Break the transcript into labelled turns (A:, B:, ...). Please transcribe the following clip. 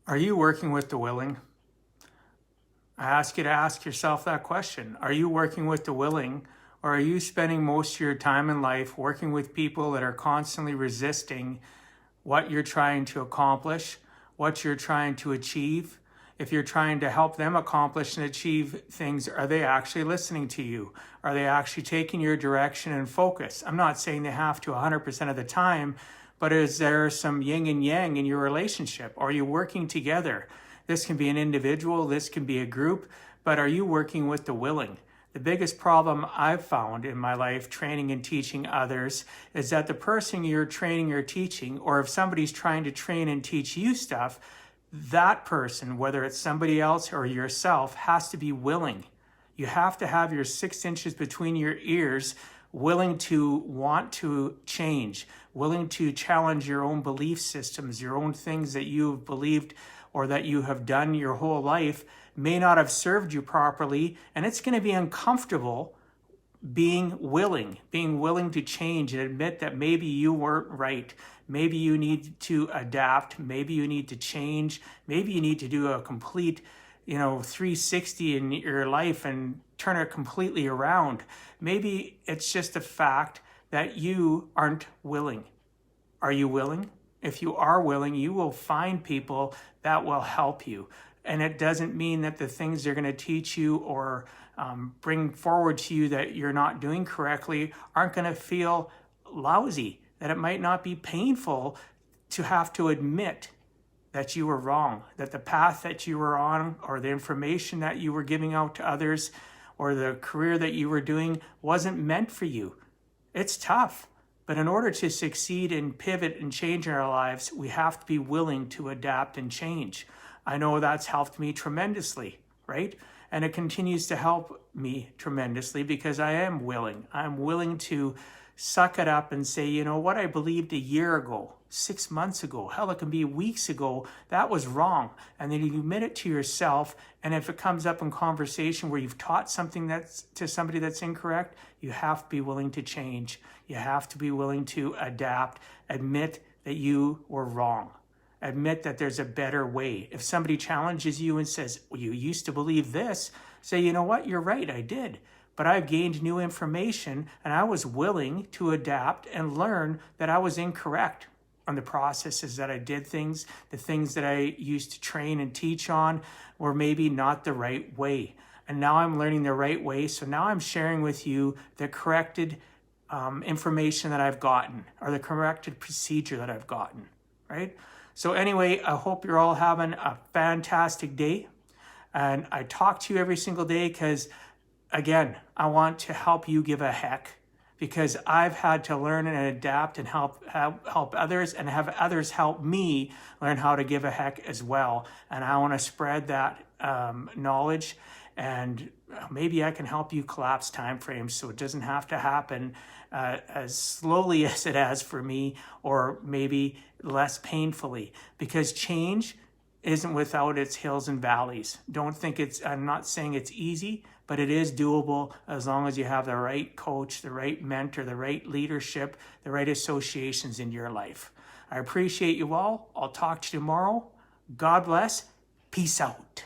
A: Are you working with the willing? I ask you to ask yourself that question. Are you working with the willing, or are you spending most of your time in life working with people that are constantly resisting what you're trying to accomplish, what you're trying to achieve? If you're trying to help them accomplish and achieve things, are they actually listening to you? Are they actually taking your direction and focus? I'm not saying they have to 100% of the time, but is there some yin and yang in your relationship? Are you working together? This can be an individual, this can be a group, but are you working with the willing? The biggest problem I've found in my life training and teaching others is that the person you're training or teaching, or if somebody's trying to train and teach you stuff, that person, whether it's somebody else or yourself, has to be willing. You have to have your 6 inches between your ears, willing to want to change, willing to challenge your own belief systems, your own things that you've believed or that you have done your whole life may not have served you properly, and it's going to be uncomfortable being willing to change and admit that maybe you weren't right. Maybe you need to adapt. Maybe you need to change. Maybe you need to do a complete, 360 in your life and turn it completely around. Maybe it's just a fact that you aren't willing. Are you willing? If you are willing, you will find people that will help you. And it doesn't mean that the things they're going to teach you or bring forward to you that you're not doing correctly aren't going to feel lousy, that it might not be painful to have to admit that you were wrong, that the path that you were on or the information that you were giving out to others or the career that you were doing wasn't meant for you. It's tough. But in order to succeed and pivot and change in our lives, we have to be willing to adapt and change. I know that's helped me tremendously, right? And it continues to help me tremendously because I am willing. I'm willing to suck it up and say, you know what, I believed a year ago, 6 months ago, hell, it can be weeks ago, that was wrong. And then you admit it to yourself. And if it comes up in conversation where you've taught something that's to somebody that's incorrect, you have to be willing to change. You have to be willing to adapt, admit that you were wrong. Admit that there's a better way. If somebody challenges you and says, well, you used to believe this, say, you know what, you're right, I did. But I've gained new information and I was willing to adapt and learn that I was incorrect on the processes that I did things. The things that I used to train and teach on were maybe not the right way. And now I'm learning the right way. So now I'm sharing with you the corrected information that I've gotten or the corrected procedure that I've gotten, right? So anyway, I hope you're all having a fantastic day. And I talk to you every single day because, again, I want to help you give a heck because I've had to learn and adapt and help others and have others help me learn how to give a heck as well. And I want to spread that knowledge, and maybe I can help you collapse time frames so it doesn't have to happen as slowly as it has for me, or maybe less painfully, because change isn't without its hills and valleys. Don't think I'm not saying it's easy, but it is doable as long as you have the right coach, the right mentor, the right leadership, the right associations in your life. I appreciate you all. I'll talk to you tomorrow. God bless. Peace out.